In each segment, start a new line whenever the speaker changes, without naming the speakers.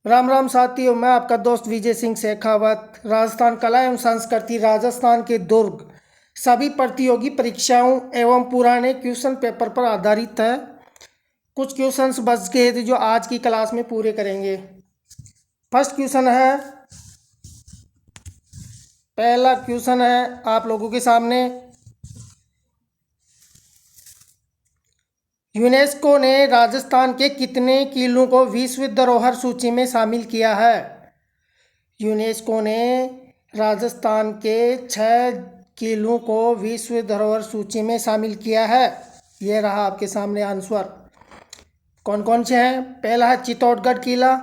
राम राम साथियों, मैं आपका दोस्त विजय सिंह शेखावत। राजस्थान कला एवं संस्कृति राजस्थान के दुर्ग सभी प्रतियोगी परीक्षाओं एवं पुराने क्वेश्चन पेपर पर आधारित है। कुछ क्वेश्चंस बच गए थे जो आज की क्लास में पूरे करेंगे। फर्स्ट क्वेश्चन है, पहला क्वेश्चन है आप लोगों के सामने। यूनेस्को ने राजस्थान के कितने किलों को विश्व धरोहर सूची में शामिल किया है? यूनेस्को ने राजस्थान के 6 किलों को विश्व धरोहर सूची में शामिल किया है। ये रहा आपके सामने आंसर। कौन कौन से हैं? पहला है चित्तौड़गढ़ किला,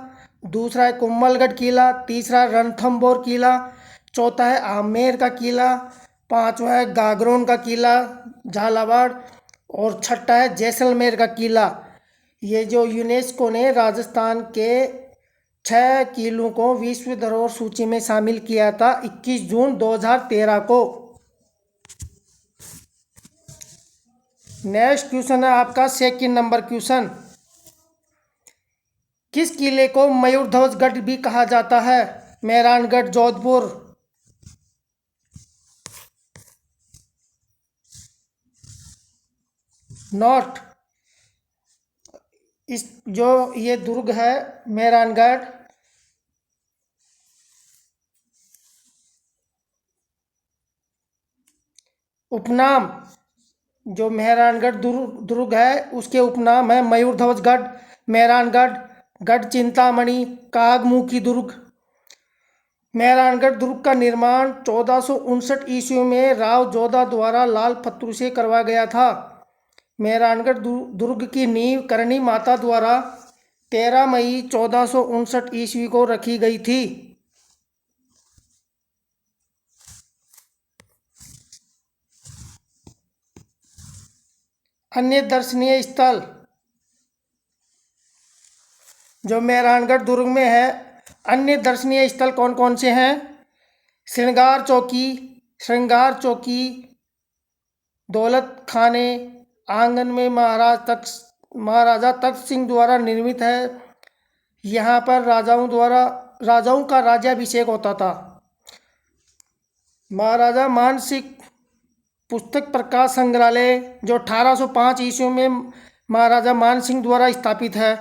दूसरा है कुंभलगढ़ किला, तीसरा रणथंभौर किला, चौथा है आमेर का किला, पांचवा है गागरोन का किला झालावाड़, और छठा है जैसलमेर का किला। ये जो यूनेस्को ने राजस्थान के 6 किलों को विश्व धरोहर सूची में शामिल किया था 21 जून 2013 को। नेक्स्ट क्वेश्चन है आपका सेकंड नंबर क्वेश्चन। किस किले को मयूरध्वज गढ़ भी कहा जाता है? मेहरानगढ़, जोधपुर। नॉट। इस जो ये दुर्ग है मेहरानगढ़, उपनाम जो मेहरानगढ़ दुर्ग है उसके उपनाम है मयूरध्वजगढ़, मेहरानगढ़, गढ़ चिंतामणि, कागमुखी दुर्ग। मेहरानगढ़ दुर्ग का निर्माण 1459 ईस्वी में राव जोधा द्वारा लाल पत्थर से करवाया गया था। मेहरानगढ़ दुर्ग की नींव करणी माता द्वारा 13 मई 1459 ईस्वी को रखी गई थी। अन्य दर्शनीय स्थल जो मेहरानगढ़ दुर्ग में है, अन्य दर्शनीय स्थल कौन कौन से हैं? श्रृंगार चौकी, दौलत खाने, आंगन में महाराजा तख्त सिंह द्वारा निर्मित है। यहाँ पर राजाओं का राज्याभिषेक होता था। महाराजा मान सिंह पुस्तक प्रकाश संग्रहालय जो 1805 ईस्वी में महाराजा मान सिंह द्वारा स्थापित है।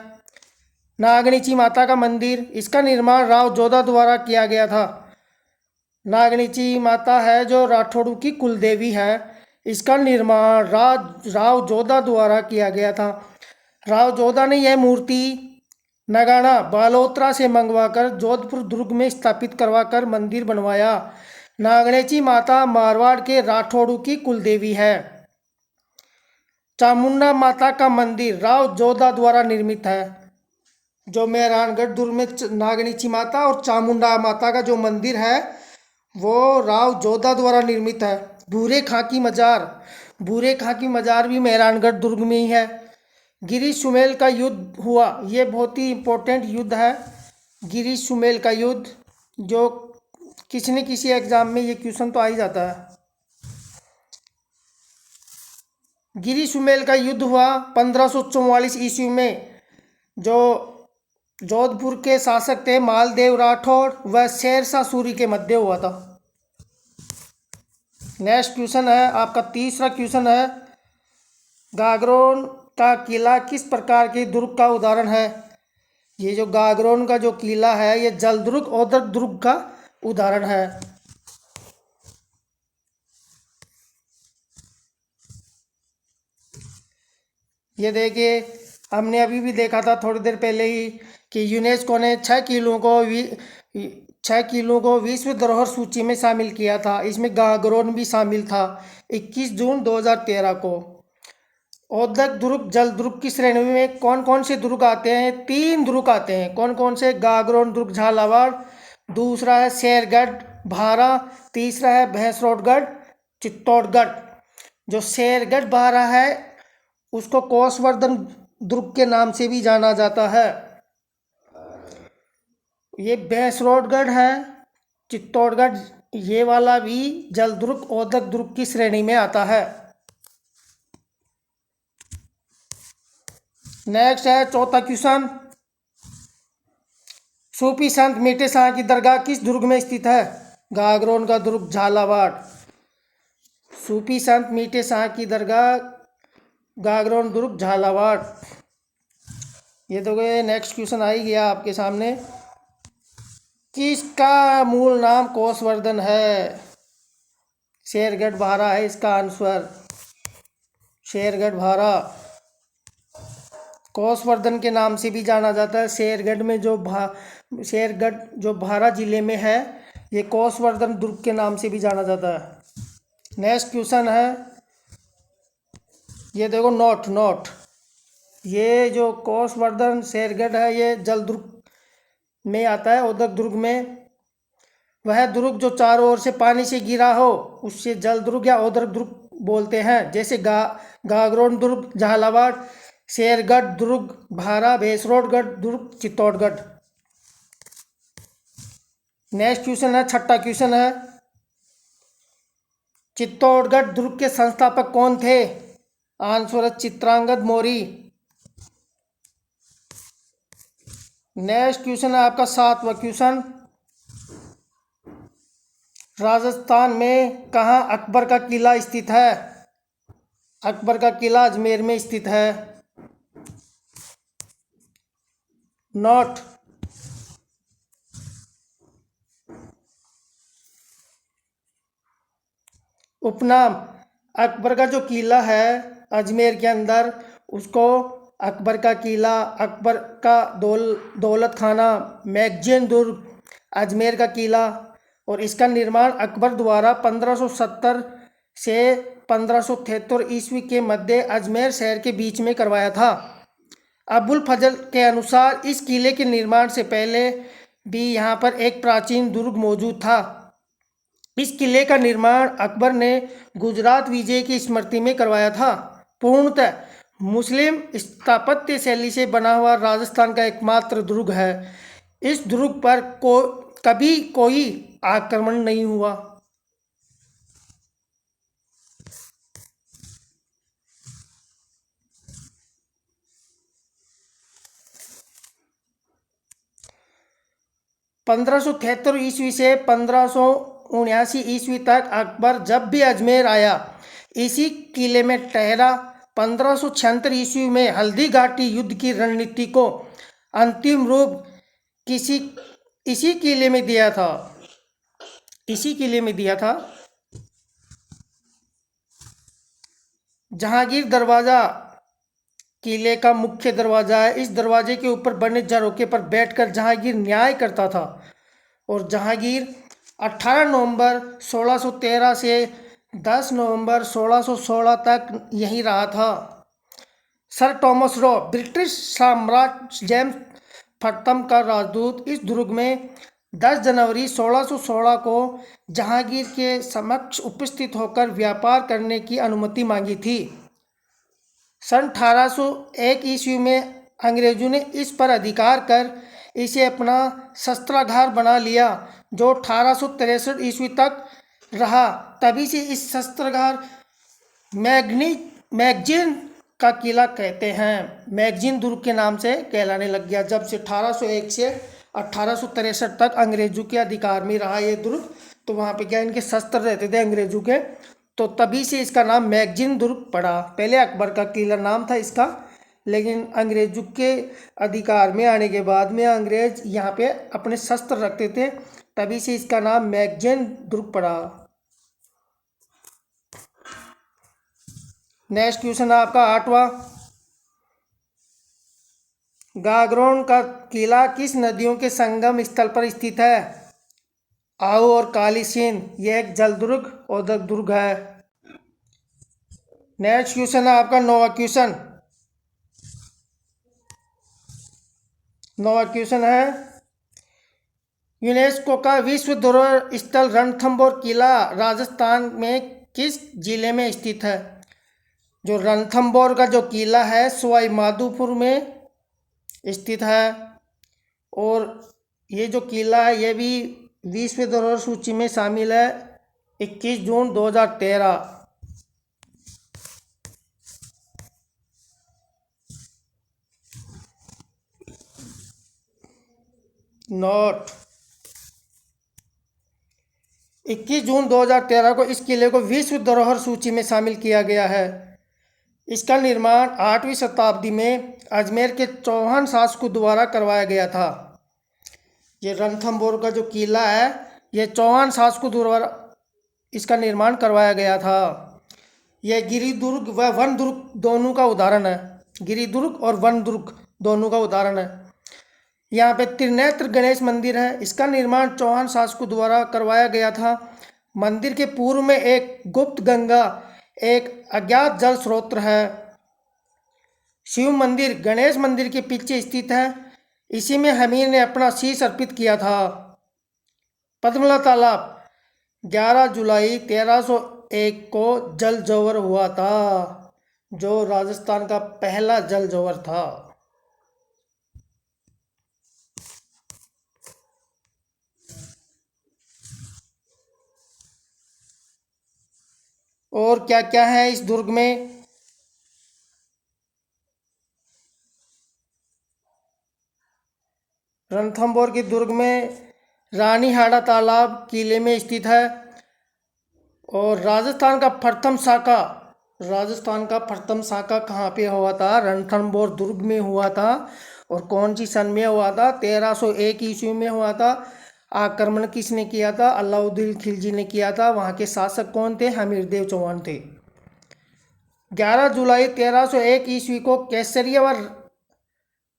नागनीची माता का मंदिर, इसका निर्माण राव जोधा द्वारा किया गया था। नागनीची माता है जो राठौड़ों की कुलदेवी है। इसका निर्माण राव जोधा द्वारा किया गया था। राव जोधा ने यह मूर्ति नगाड़ा बालोतरा से मंगवाकर जोधपुर दुर्ग में स्थापित करवाकर मंदिर बनवाया। नागनीची माता मारवाड़ के राठौड़ों की कुलदेवी है। चामुंडा माता का मंदिर राव जोधा द्वारा निर्मित है। जो मेहरानगढ़ दुर्ग में नागनीची माता और चामुंडा माता का जो मंदिर है वो राव जोधा द्वारा निर्मित है। भूरे खां की मजार भी मेहरानगढ़ दुर्ग में ही है। गिरी सुमेल का युद्ध हुआ, ये बहुत ही इम्पोर्टेंट युद्ध है। गिरी सुमेल का युद्ध जो किसी न किसी एग्जाम में ये क्वेश्चन तो आ ही जाता है। गिरी सुमेल का युद्ध हुआ 1544 ईस्वी में। जो जोधपुर के शासक थे मालदेव राठौड़ व शेरशाह सूरी के मध्य हुआ था। नेक्स्ट क्वेश्चन है आपका तीसरा क्वेश्चन है, गागरोन का किला किस प्रकार के दुर्ग का उदाहरण है? ये जो गागरोन का जो किला है ये जल दुर्ग औदक दुर्ग का उदाहरण है। ये देखिए, हमने अभी भी देखा था थोड़ी देर पहले ही कि यूनेस्को ने 6 किलों को विश्व धरोहर सूची में शामिल किया था। इसमें गागरोन भी शामिल था 21 जून 2013 को। औदक दुर्ग जल दुर्ग की श्रेणी में कौन कौन से दुर्ग आते हैं? 3 दुर्ग आते हैं। कौन कौन से? गागरोन दुर्ग झालावाड़, दूसरा है शेरगढ़ भारा, तीसरा है भैंसरोडगढ़ चित्तौड़गढ़। जो शेरगढ़ भारा है उसको कोसवर्धन दुर्ग के नाम से भी जाना जाता है। ये भैंसरोडगढ़ है चित्तौड़गढ़, ये वाला भी जल दुर्ग औदक दुर्ग की श्रेणी में आता है। नेक्स्ट है चौथा क्वेश्चन, सूफी संत मीठे शाह की दरगाह किस दुर्ग में स्थित है? गागरोन का दुर्ग, झालावाड़। सूफी संत मीठे शाह की दरगाह, गागरोन दुर्ग, झालावाड़। ये तो गए। नेक्स्ट क्वेश्चन आ ही गया आपके सामने। किसका मूल नाम कोसवर्धन है? शेरगढ़ भारा है इसका आंसर। शेरगढ़ भारा कोसवर्धन के नाम से भी जाना जाता है। शेरगढ़ जो भारा जिले में है, ये कोसवर्धन दुर्ग के नाम से भी जाना जाता है। नेक्स्ट क्वेश्चन है, ये देखो, नोट नोट। ये जो कोसवर्धन शेरगढ़ है, ये जलदुर्ग में आता है, उदक दुर्ग में। वह दुर्ग जो चारों ओर से पानी से घिरा हो उससे जलदुर्ग या उदक दुर्ग बोलते हैं। जैसे गागरोन दुर्ग, झालावाड़, शेरगढ़ दुर्ग, भारा, भैंसरोडगढ़ दुर्ग, चित्तौड़गढ़। नेक्स्ट क्वेश्चन है, छठा क्वेश्चन है, चित्तौड़गढ़ दुर्ग के संस्थापक कौन थे? आंसर है चित्रांगद मौर्य। नेक्स्ट क्वेश्चन है आपका सातवां क्वेश्चन, राजस्थान में कहाँ अकबर का किला स्थित है? अकबर का किला अजमेर में स्थित है। नोट। उपनाम, अकबर का जो किला है अजमेर के अंदर, उसको अकबर का किला, अकबर का दौलत खाना, मैगजीन दुर्ग, अजमेर का किला। और इसका निर्माण अकबर द्वारा 1570 से 1573 ईस्वी के मध्य अजमेर शहर के बीच में करवाया था। अबुल फजल के अनुसार इस किले के निर्माण से पहले भी यहाँ पर एक प्राचीन दुर्ग मौजूद था। इस किले का निर्माण अकबर ने गुजरात विजय की स्मृति में करवाया था। पूर्णतः मुस्लिम स्थापत्य शैली से बना हुआ राजस्थान का एकमात्र दुर्ग है। इस दुर्ग पर कभी कोई आक्रमण नहीं हुआ। पंद्रह सौ तिहत्तर ईस्वी से 1579 ईस्वी तक अकबर जब भी अजमेर आया इसी किले में ठहरा। 1576 ईस्वी में हल्दी घाटी युद्ध की रणनीति को अंतिम रूप किसी इसी किले में दिया था। इसी किले में दिया था। जहांगीर दरवाजा किले का मुख्य दरवाजा है। इस दरवाजे के ऊपर बने झरोखे पर बैठकर जहांगीर न्याय करता था। और जहांगीर 18 नवंबर 1613 से 10 नवंबर 1616 तक यहीं रहा था। सर टॉमस रॉ, ब्रिटिश सम्राट जेम्स प्रथम का राजदूत, इस दुर्ग में 10 जनवरी 1616 को जहांगीर के समक्ष उपस्थित होकर व्यापार करने की अनुमति मांगी थी। सन 1801 ईस्वी में अंग्रेजों ने इस पर अधिकार कर इसे अपना शस्त्रागार बना लिया, जो 1863 ईस्वी तक रहा। तभी से इस शस्त्रागार मैगजीन का किला कहते हैं। मैगजीन दुर्ग के नाम से कहलाने लग गया जब से 1801 से 1863 तक अंग्रेजों के अधिकार में रहा ये दुर्ग। तो वहाँ पे क्या इनके शस्त्र रहते थे अंग्रेजों के, तो तभी से इसका नाम मैगजीन दुर्ग पड़ा। पहले अकबर का किला नाम था इसका, लेकिन अंग्रेजों के अधिकार में आने के बाद में अंग्रेज यहाँ पे अपने शस्त्र रखते थे, तभी से इसका नाम मैगजीन दुर्ग पड़ा। नेक्स्ट क्वेश्चन है आपका आठवां, गागरोन का किला किस नदियों के संगम स्थल पर स्थित है? आओ और काली सिंध। यह एक जलदुर्ग और दुर्ग है। नेक्स्ट क्वेश्चन है आपका नौवां क्वेश्चन। नौवां क्वेश्चन है, यूनेस्को का विश्व धरोहर स्थल रणथंभौर किला राजस्थान में किस जिले में स्थित है? जो रणथंभौर का जो किला है सवाई माधोपुर में स्थित है। और ये जो किला है ये भी विश्व धरोहर सूची में शामिल है 21 जून 2013। नोट 21 जून 2013 को इस किले को विश्व धरोहर सूची में शामिल किया गया है। इसका निर्माण 8वीं शताब्दी में अजमेर के चौहान शासकों द्वारा करवाया गया था। ये रणथंभौर का जो किला है ये चौहान शासकों द्वारा इसका निर्माण करवाया गया था। यह गिरिदुर्ग व वन दुर्ग दोनों का उदाहरण है। गिरिदुर्ग और वन दुर्ग दोनों का उदाहरण है। यहाँ पे त्रिनेत्र गणेश मंदिर है। इसका निर्माण चौहान शासकों द्वारा करवाया गया था। मंदिर के पूर्व में एक गुप्त गंगा, एक अज्ञात जल स्रोत है। शिव मंदिर गणेश मंदिर के पीछे स्थित है। इसी में हमीर ने अपना शीश अर्पित किया था। पद्मला तालाब 11 जुलाई 1301 को जल जोवर हुआ था, जो राजस्थान का पहला जल जोवर था। और क्या क्या है इस दुर्ग में? रणथंभौर के दुर्ग में रानीहाड़ा तालाब किले में स्थित है। और राजस्थान का प्रथम शाखा कहाँ पे हुआ था? रणथंभौर दुर्ग में हुआ था। और कौन सी सन में हुआ था? 1301 ईस्वी में हुआ था। आक्रमण किसने किया था? अलाउद्दीन खिलजी ने किया था। वहाँ के शासक कौन थे? हमीरदेव चौहान थे। 11 जुलाई 1301 ईस्वी को केसरिया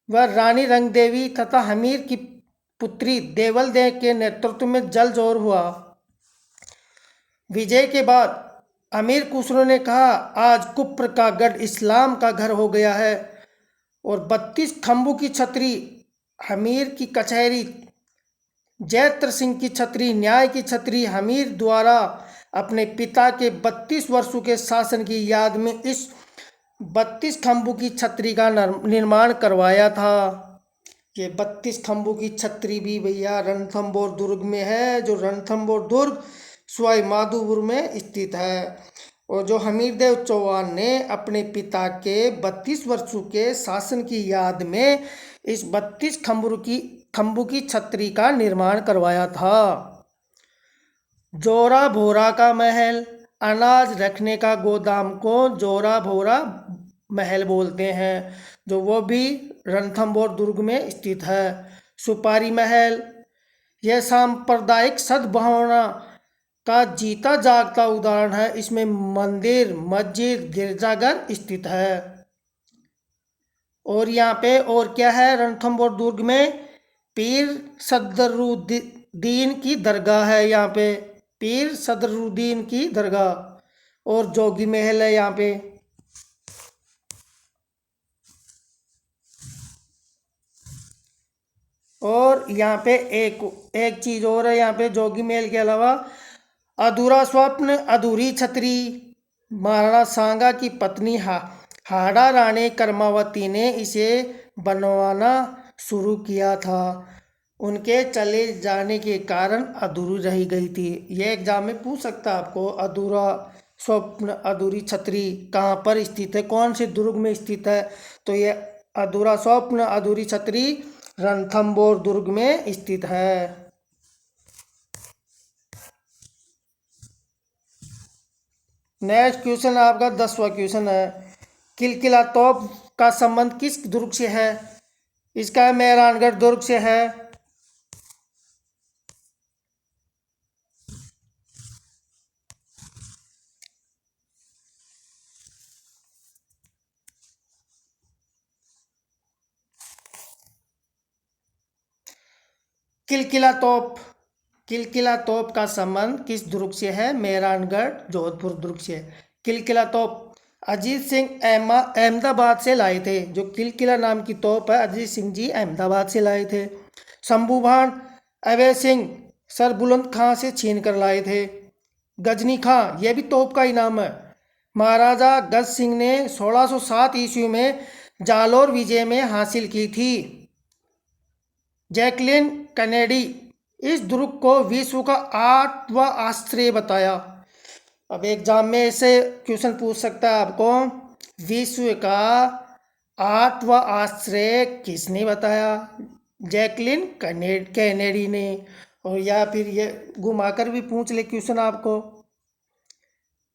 व रानी रंगदेवी तथा हमीर की पुत्री देवल दे के नेतृत्व में जल जोर हुआ। विजय के बाद अमीर खुसरो ने कहा, आज कुप्र का गढ़ इस्लाम का घर हो गया है। और 32 खंभों की छतरी हमीर की कचहरी, जैत्र सिंह की छतरी न्याय की छतरी हमीर द्वारा अपने पिता के 32 वर्षों के शासन की याद में इस 32 खंभों की छतरी का निर्माण करवाया था। ये 32 खंभों की छतरी भी भैया रणथंभौर दुर्ग में है, जो रणथंभौर दुर्ग सवाई माधोपुर में स्थित है। और जो हमीरदेव चौहान ने अपने पिता के 32 वर्षों के शासन की याद में इस 32 खंभों की छतरी का निर्माण करवाया था। जोरा भोरा का महल, अनाज रखने का गोदाम को जोरा भोरा महल बोलते हैं, जो वो भी रणथंभौर दुर्ग में स्थित है। सुपारी महल, यह सांप्रदायिक सद्भावना का जीता जागता उदाहरण है। इसमें मंदिर, मस्जिद, गिरजाघर स्थित है। और यहाँ पे और क्या है? रणथंभौर दुर्ग में पीर सदरुद्दीन की दरगाह है। यहाँ पे पीर सदरुद्दीन की दरगाह। और जोगी महल है यहाँ पे। और यहाँ पे एक चीज और है। यहाँ पे जोगी महल के अलावा अधूरा स्वप्न, अधूरी छतरी, महाराणा सांगा की पत्नी हाड़ा रानी कर्मावती ने इसे बनवाना शुरू किया था। उनके चले जाने के कारण अधूरी रह गई थी। ये एग्जाम में पूछ सकता है आपको, अधूरा स्वप्न, अधूरी छतरी कहाँ पर स्थित है, कौन से दुर्ग में स्थित है? तो ये अधूरा स्वप्न, अधूरी छतरी रणथंभौर दुर्ग में स्थित है। नेक्स्ट क्वेश्चन आपका 10वां क्वेश्चन है, किलकिला तोप का संबंध किस दुर्ग से है? इसका मेहरानगढ़ दुर्ग से है। किलकिला तोप का संबंध किस दुर्ग से है? मेहरानगढ़ जोधपुर दुर्ग से है। किलकिला तोप अजीत सिंह अहमदाबाद से लाए थे। जो किलकिला नाम की तोप है, अजीत सिंह जी अहमदाबाद से लाए थे। शंभूभान अवय सिंह सरबुलंद खां से छीन कर लाए थे। गजनी खां, यह भी तोप का ही नाम है। महाराजा गज सिंह ने 1607 ईस्वी में जालोर विजय में हासिल की थी। जैकलिन कैनेडी इस दुर्ग को विश्व का 8वां आश्चर्य बताया। अब एग्जाम में ऐसे क्वेश्चन पूछ सकता है आपको, विश्व का 8वां आश्चर्य किसने बताया? जैकलिन कैनेडी ने। और या फिर ये घुमाकर भी पूछ ले क्वेश्चन आपको,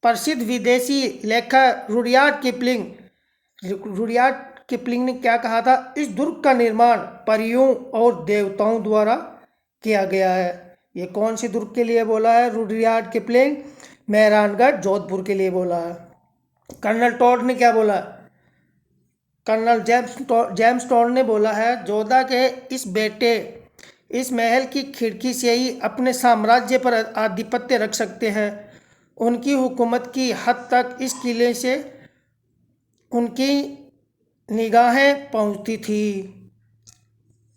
प्रसिद्ध विदेशी लेखक रुडयार्ड किपलिंग ने क्या कहा था, इस दुर्ग का निर्माण परियों और देवताओं द्वारा किया गया है। ये कौन सी दुर्ग के लिए बोला है रुडयार्ड किपलिंग? मेहरानगढ़ जोधपुर के लिए बोला है। कर्नल टॉड ने क्या बोला? कर्नल जेम्स टॉड ने बोला है, जोधा के इस बेटे इस महल की खिड़की से ही अपने साम्राज्य पर आधिपत्य रख सकते हैं। उनकी हुकूमत की हद तक इस किले से उनकी निगाहें पहुंचती थी।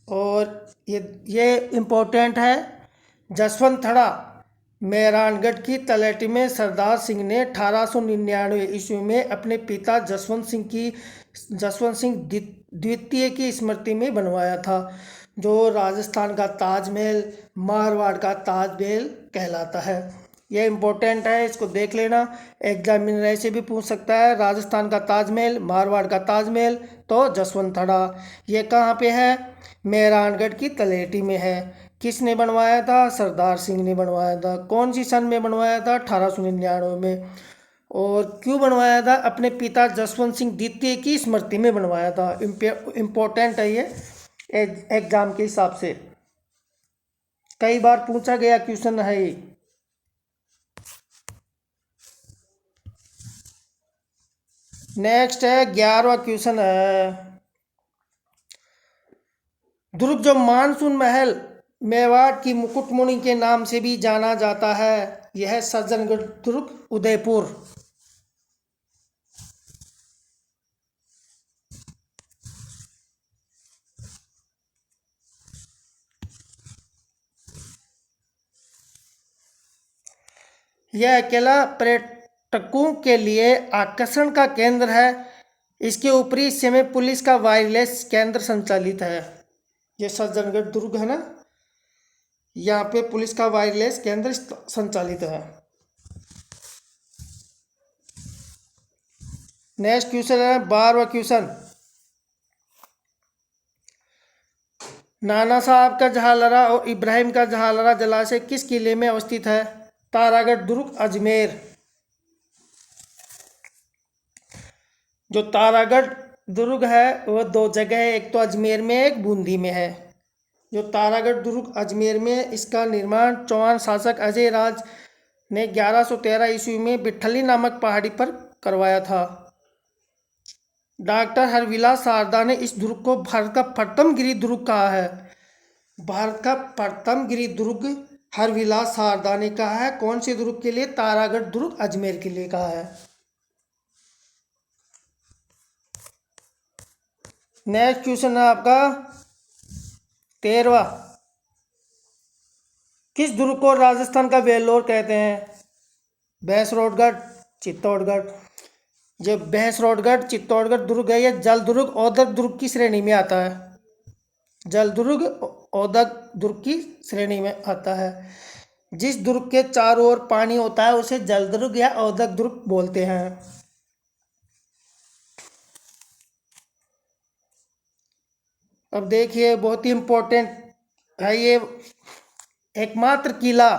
और ये इम्पोर्टेंट है, जसवंतथड़ा मेहरानगढ़ की तलहटी में सरदार सिंह ने 1899 ईस्वी में अपने पिता जसवंत सिंह द्वितीय की स्मृति में बनवाया था, जो राजस्थान का ताजमहल, मारवाड़ का ताजमहल कहलाता है। ये इम्पोर्टेंट है, इसको देख लेना, एग्जामिनर ऐसे भी पूछ सकता है, राजस्थान का ताजमहल, मारवाड़ का ताजमहल, तो जसवंतथड़ा। ये कहाँ पे है? मेहरानगढ़ की तलहटी में है। किसने बनवाया था? सरदार सिंह ने बनवाया था। कौन सी सन में बनवाया था? 1899 में। और क्यों बनवाया था? अपने पिता जसवंत सिंह द्वितीय की स्मृति में बनवाया था। इम्पोर्टेंट है ये एग्जाम के हिसाब से, कई बार पूछा गया क्वेश्चन है ये। नेक्स्ट है 11वां क्वेश्चन है, दुर्ग जो मानसून महल मेवाड़ की मुकुटमणि के नाम से भी जाना जाता है, यह सज्जनगढ़ दुर्ग उदयपुर। यह अकेला पर्यटकों के लिए आकर्षण का केंद्र है। इसके ऊपरी हिस्से में पुलिस का वायरलेस केंद्र संचालित है। ये सज्जनगढ़ दुर्ग है ना, यहाँ पे पुलिस का वायरलेस केंद्र संचालित है। नेक्स्ट क्वेश्चन है 12वां क्वेश्चन, नाना साहब का जहालरा और इब्राहिम का जहालरा जलाशय किस किले में अवस्थित है? तारागढ़ दुर्ग अजमेर। जो तारागढ़ दुर्ग है वह दो जगह है, एक तो अजमेर में, एक बूंदी में है। जो तारागढ़ दुर्ग अजमेर में, इसका निर्माण चौहान शासक अजय राज ने 1113 ईस्वी में बिठली नामक पहाड़ी पर करवाया था। डॉक्टर हरविलास शारदा ने इस दुर्ग को भारत का प्रथम गिरी दुर्ग कहा है। भारत का प्रथम गिरी दुर्ग हरविलास शारदा ने कहा है। कौन से दुर्ग के लिए? तारागढ़ दुर्ग अजमेर के लिए कहा है। नेक्स्ट क्वेश्चन है आपका 13वां, किस दुर्ग को राजस्थान का वेल्लोर कहते हैं? भैंसरोडगढ़, चित्तौड़गढ़। जो भैंसरोडगढ़ चित्तौड़गढ़ दुर्ग है, यह जल दुर्ग औदक दुर्ग की श्रेणी में आता है। जल दुर्ग औदक दुर्ग की श्रेणी में आता है। जिस दुर्ग के चारों ओर पानी होता है उसे जल दुर्ग या औदक दुर्ग बोलते हैं। अब देखिए, बहुत ही इम्पोर्टेंट है ये, एकमात्र किला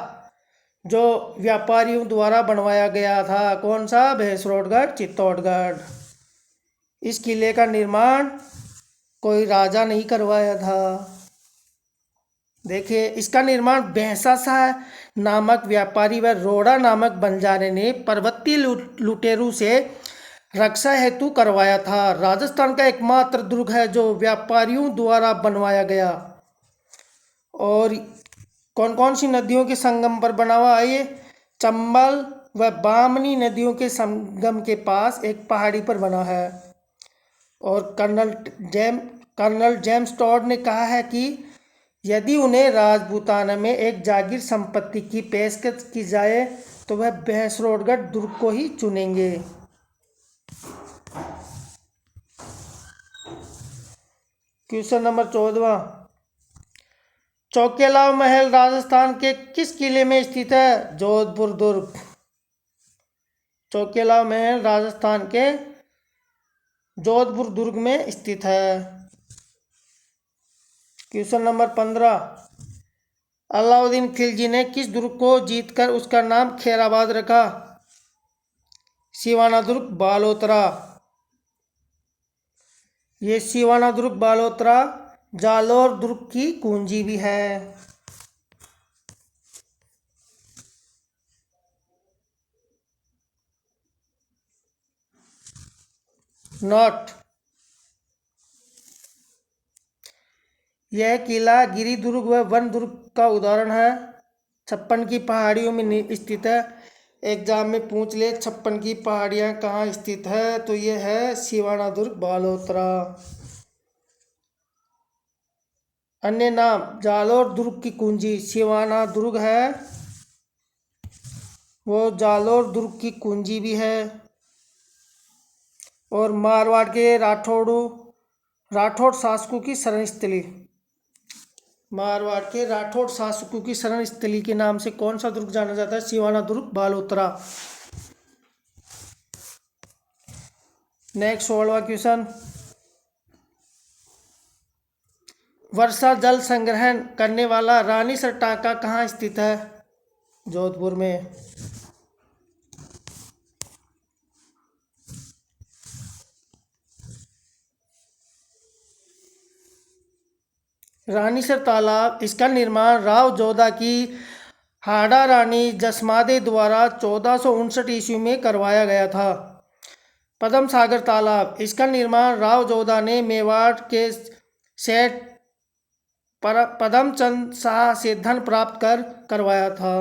जो व्यापारियों द्वारा बनवाया गया था, कौन सा? भैंसरोडगढ़ चित्तौड़गढ़। इस किले का निर्माण कोई राजा नहीं करवाया था। देखिए, इसका निर्माण भैंसाशाह नामक व्यापारी व रोड़ा नामक बंजारे ने पर्वतीय लुटेरों से रक्षा हेतु करवाया था। राजस्थान का एकमात्र दुर्ग है जो व्यापारियों द्वारा बनवाया गया। और कौन कौन सी नदियों के संगम पर बना हुआ है ये? चंबल व बामनी नदियों के संगम के पास एक पहाड़ी पर बना है। और कर्नल जेम्स टॉड ने कहा है कि यदि उन्हें राजपूताना में एक जागीर संपत्ति की पेशकश की जाए तो वह भैंसरोडगढ़ दुर्ग को ही चुनेंगे। क्वेश्चन नंबर 14वां, चौकेलाव महल राजस्थान के किस किले में स्थित है? जोधपुर दुर्ग। चौकेलाव महल राजस्थान के जोधपुर दुर्ग में स्थित है। क्वेश्चन नंबर 15, अलाउद्दीन खिलजी ने किस दुर्ग को जीतकर उसका नाम खैराबाद रखा? सिवाना दुर्ग, बालोतरा। ये सिवाना दुर्ग बालोतरा जालोर दुर्ग की कुंजी भी है। नोट, यह किला गिरी दुर्ग व वन दुर्ग का उदाहरण है। 56 की पहाड़ियों में स्थित है। एग्जाम में पूछ ले 56 की पहाड़ियाँ कहाँ स्थित है, तो ये है सिवाना दुर्ग बालोतरा। अन्य नाम, जालोर दुर्ग की कुंजी सिवाना दुर्ग है, वो जालोर दुर्ग की कुंजी भी है। और मारवाड़ के राठौड़ शासकों की शरण स्थली, मारवाड़ के राठौड़ शासकों की शरण स्थली के नाम से कौन सा दुर्ग जाना जाता है? सिवाना दुर्ग बालोतरा। नेक्स्ट 16वां क्वेश्चन, वर्षा जल संग्रहण करने वाला रानीसर टांका कहाँ स्थित है? जोधपुर में। रानीसर तालाब, इसका निर्माण राव जोधा की हाड़ा रानी जसमादे द्वारा 1459 ईस्वी में करवाया गया था। पद्म सागर तालाब, इसका निर्माण राव जोधा ने मेवाड़ के सेठ पद्म चंद शाह से धन प्राप्त कर करवाया था।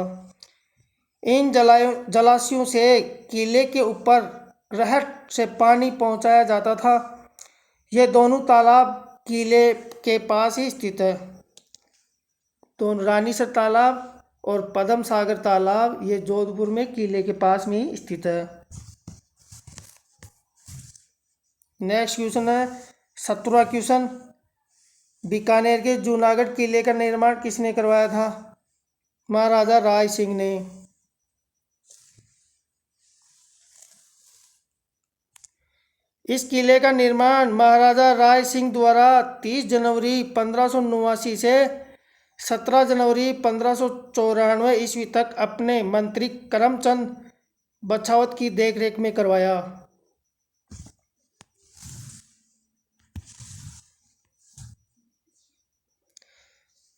इन जलाशयों से किले के ऊपर रहट से पानी पहुंचाया जाता था। ये दोनों तालाब किले के पास ही स्थित है। तो रानीसर तालाब और पद्म सागर तालाब ये जोधपुर में किले के पास में ही स्थित है। नेक्स्ट क्वेश्चन है 17वां क्वेश्चन, बीकानेर के जूनागढ़ किले का निर्माण किसने करवाया था? महाराजा राय सिंह ने। इस किले का निर्माण महाराजा राय सिंह द्वारा 30 जनवरी 1589 से 17 जनवरी 1594 ईस्वी तक अपने मंत्री करमचंद बछावत की देखरेख में करवाया।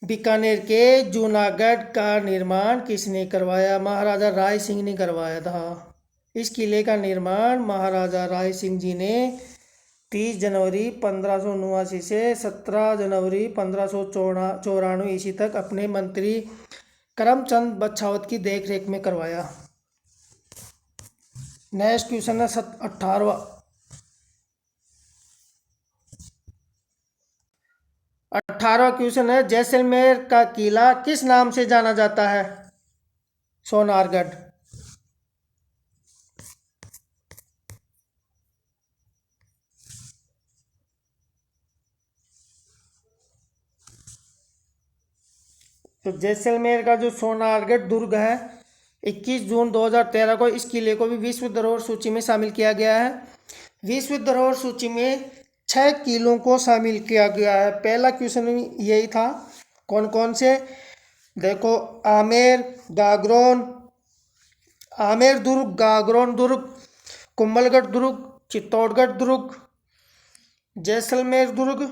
बीकानेर के जूनागढ़ का निर्माण किसने करवाया? महाराजा राय सिंह ने करवाया था। इस किले का निर्माण महाराजा राय सिंह जी ने 30 जनवरी 1589 से 17 जनवरी 1594 ईस्वी तक अपने मंत्री करमचंद बछावत की देखरेख में करवाया। नेक्स्ट क्वेश्चन है 18वां, 18वां क्वेश्चन है, जैसलमेर का किला किस नाम से जाना जाता है? सोनारगढ़। तो जैसलमेर का जो सोनारगढ़ दुर्ग है 21 जून 2013 को इस किले को भी विश्व धरोहर सूची में शामिल किया गया है। विश्व धरोहर सूची में 6 किलों को शामिल किया गया है। पहला क्वेश्चन यही था, कौन कौन से? देखो, आमेर दुर्ग, गागरोन दुर्ग, कुंभलगढ़ दुर्ग, चित्तौड़गढ़ दुर्ग, जैसलमेर दुर्ग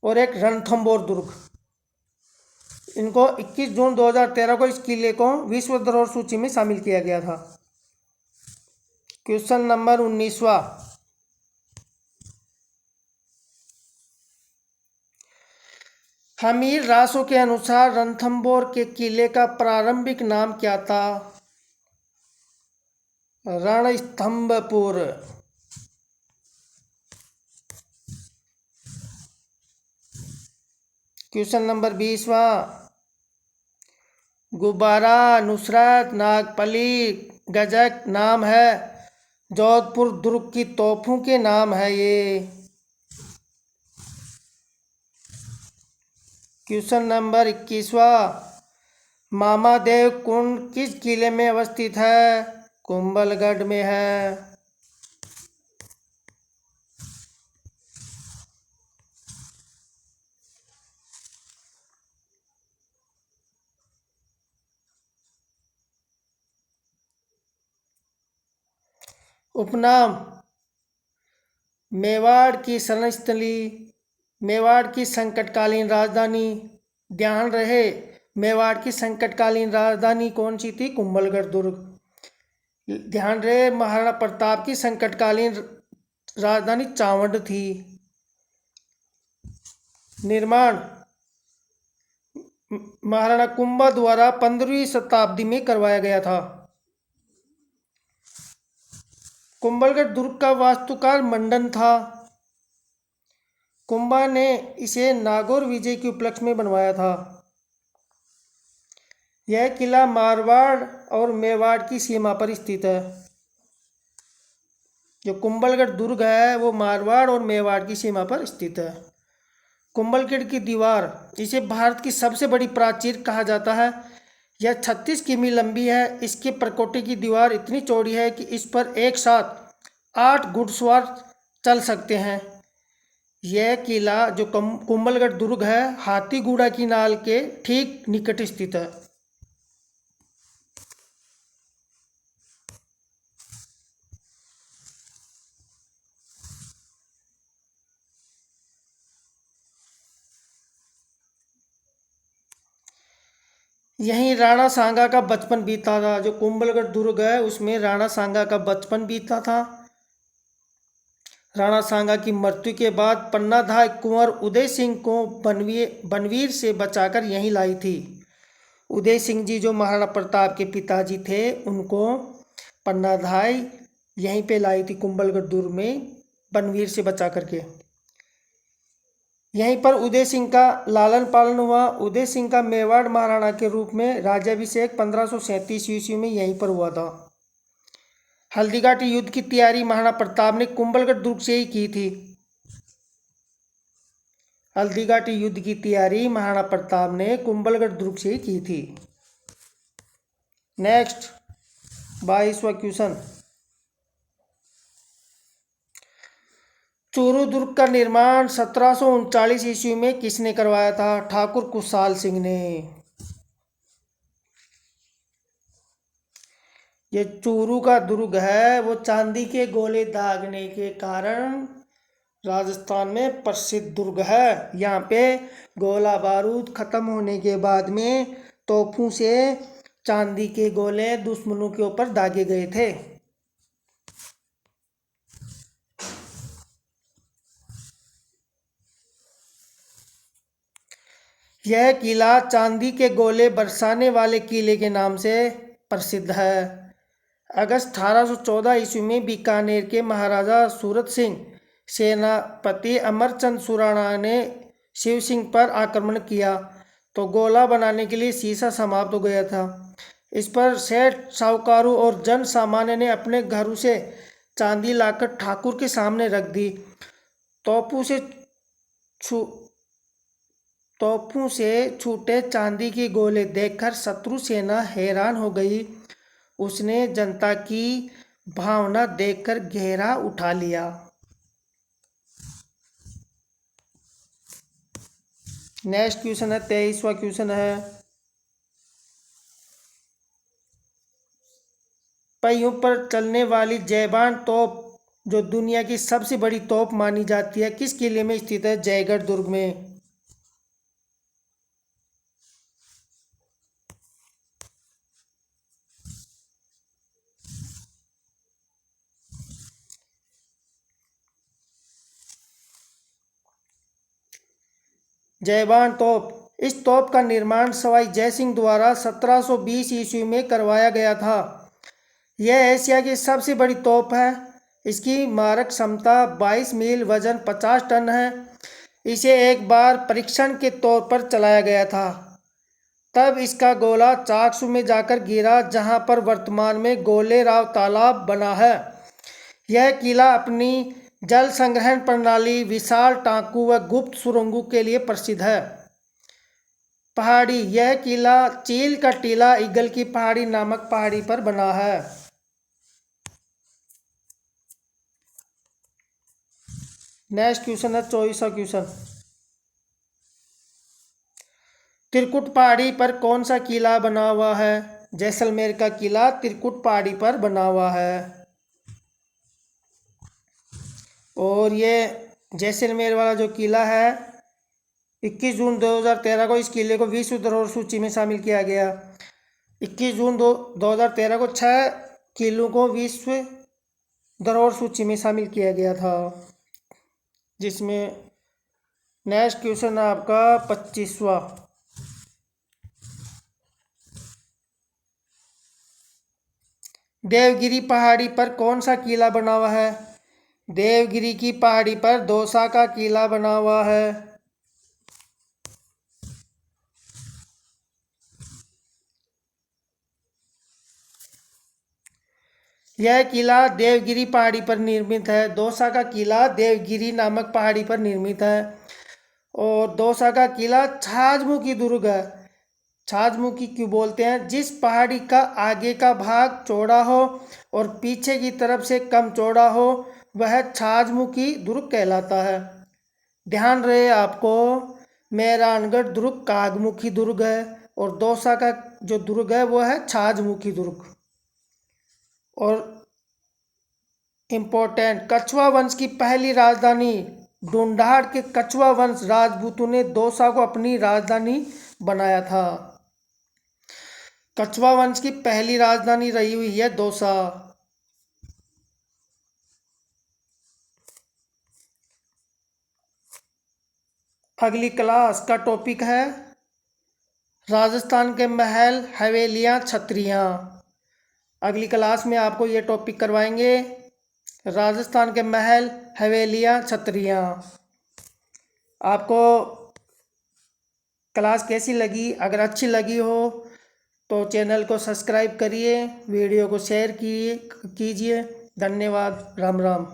और एक रणथंभौर दुर्ग। इनको 21 जून 2013 को इस किले को विश्व धरोहर सूची में शामिल किया गया था। क्वेश्चन नंबर 19वां, हमीर रासो के अनुसार रणथंभौर के किले का प्रारंभिक नाम क्या था? रणस्तंभपुर। क्वेश्चन नंबर 20वां, गुब्बारा, नुसरत, नागपली, गजक नाम है जोधपुर दुर्ग की तोपों के नाम है ये। क्वेश्चन नंबर 21वां, मामादेव कुंड किस किले में अवस्थित है? कुंभलगढ़ में है। उपनाम: मेवाड़ की शरणस्थली, मेवाड़ की संकटकालीन राजधानी। ध्यान रहे, मेवाड़ की संकटकालीन राजधानी कौन सी थी? कुंभलगढ़ दुर्ग। ध्यान रहे, महाराणा प्रताप की संकटकालीन राजधानी चावंड थी। निर्माण: महाराणा कुंभा द्वारा 15वीं शताब्दी में करवाया गया था। कुंभलगढ़ दुर्ग का वास्तुकार मंडन था। कुंभा ने इसे नागौर विजय के उपलक्ष्य में बनवाया था। यह किला मारवाड़ और मेवाड़ की सीमा पर स्थित है। जो कुंभलगढ़ दुर्ग है वो मारवाड़ और मेवाड़ की सीमा पर स्थित है। कुंभलगढ़ की दीवार, इसे भारत की सबसे बड़ी प्राचीर कहा जाता है। यह 36 किमी लंबी है। इसके परकोटे की दीवार इतनी चौड़ी है कि इस पर एक साथ 8 घुड़सवार चल सकते हैं। यह किला जो कुंभलगढ़ दुर्ग है, हाथीगुड़ा की नाल के ठीक निकट स्थित है। यहीं राणा सांगा का बचपन बीता था। जो कुंभलगढ़ दुर्ग है उसमें राणा सांगा का बचपन बीता था। राणा सांगा की मृत्यु के बाद पन्नाधाय कुंवर उदय सिंह को बनवीर से बचाकर यहीं लाई थी। उदय सिंह जी जो महाराणा प्रताप के पिताजी थे, उनको पन्नाधाय यहीं पे लाई थी कुंभलगढ़ दुर्ग में, बनवीर से बचा करके। यहीं पर उदय सिंह का लालन पालन हुआ। उदय सिंह का मेवाड़ महाराणा के रूप में राज्याभिषेक 1537 ईस्वी में यहीं पर हुआ था। हल्दीघाटी युद्ध की तैयारी महाराणा प्रताप ने कुंभलगढ़ दुर्ग से ही की थी। हल्दीघाटी युद्ध की तैयारी महाराणा प्रताप ने कुंभलगढ़ दुर्ग से ही की थी। नेक्स्ट 22वां क्वेश्चन, चूरू दुर्ग का निर्माण 1739 ईस्वी में किसने करवाया था? ठाकुर कुशाल सिंह ने। ये चूरू का दुर्ग है वो चांदी के गोले दागने के कारण राजस्थान में प्रसिद्ध दुर्ग है। यहाँ पे गोला बारूद खत्म होने के बाद में तोपों से चांदी के गोले दुश्मनों के ऊपर दागे गए थे। यह किला चांदी के गोले बरसाने वाले किले के नाम से प्रसिद्ध है। अगस्त 1814 ईस्वी में बीकानेर के महाराजा सूरत सिंह सेनापति अमरचंद सुराणा ने शिव सिंह पर आक्रमण किया तो गोला बनाने के लिए शीशा समाप्त हो गया था। इस पर सेठ साहूकारों और जन सामान्य ने अपने घरों से चांदी लाकर ठाकुर के सामने रख दी। तोपों से छूटे चांदी के गोले देखकर शत्रु सेना हैरान हो गई। उसने जनता की भावना देखकर घेरा उठा लिया। नेक्स्ट क्वेश्चन है 23वां क्वेश्चन है, पहियों पर चलने वाली जयबान तोप जो दुनिया की सबसे बड़ी तोप मानी जाती है किस किले में स्थित है? जयगढ़ दुर्ग में। जयबान तोप, इस तोप का निर्माण सवाई जयसिंह द्वारा 1720 ईस्वी में करवाया गया था। यह एशिया की सबसे बड़ी तोप है। इसकी मारक क्षमता 22 मील, वजन 50 टन है। इसे एक बार परीक्षण के तौर पर चलाया गया था, तब इसका गोला चाकसू में जाकर गिरा जहां पर वर्तमान में गोलेराव तालाब बना है। यह किला अपनी जल संग्रहण प्रणाली, विशाल टाँकों व गुप्त सुरंगों के लिए प्रसिद्ध है। पहाड़ी, यह किला चील का टीला ईगल की पहाड़ी नामक पहाड़ी पर बना है। नेक्स्ट क्वेश्चन है 24वां क्वेश्चन, त्रिकुट पहाड़ी पर कौन सा किला बना हुआ है? जैसलमेर का किला त्रिकुट पहाड़ी पर बना हुआ है। और ये जैसलमेर वाला जो किला है 21 जून 2013 को इस किले को विश्व धरोहर सूची में शामिल किया गया। 21 जून 2013 को 6 किलों को विश्व धरोहर सूची में शामिल किया गया था। जिसमें नेक्स्ट क्वेश्चन है आपका 25वां। देवगिरी पहाड़ी पर कौन सा किला बना हुआ है? देवगिरी की पहाड़ी पर दौसा का किला बना हुआ है। यह किला देवगिरी पहाड़ी पर निर्मित है। दौसा का किला देवगिरी नामक पहाड़ी पर निर्मित है। और दौसा का किला छाजमुखी दुर्ग है। छाजमुखी क्यों बोलते हैं? जिस पहाड़ी का आगे का भाग चौड़ा हो और पीछे की तरफ से कम चौड़ा हो वह छाजमुखी दुर्ग कहलाता है। ध्यान रहे आपको, मेहरानगढ़ दुर्ग कागमुखी दुर्ग है और दौसा का जो दुर्ग है वो है छाजमुखी दुर्ग। और इम्पोर्टेंट, कछवा वंश की पहली राजधानी ढूंढाड़ के कछवा वंश राजपूतों ने दौसा को अपनी राजधानी बनाया था। कछवा वंश की पहली राजधानी रही हुई है दौसा। अगली क्लास का टॉपिक है राजस्थान के महल हवेलियां छतरियां। अगली क्लास में आपको ये टॉपिक करवाएंगे, राजस्थान के महल हवेलियां छतरियां। आपको क्लास कैसी लगी? अगर अच्छी लगी हो तो चैनल को सब्सक्राइब करिए, वीडियो को शेयर कीजिए। धन्यवाद। राम राम।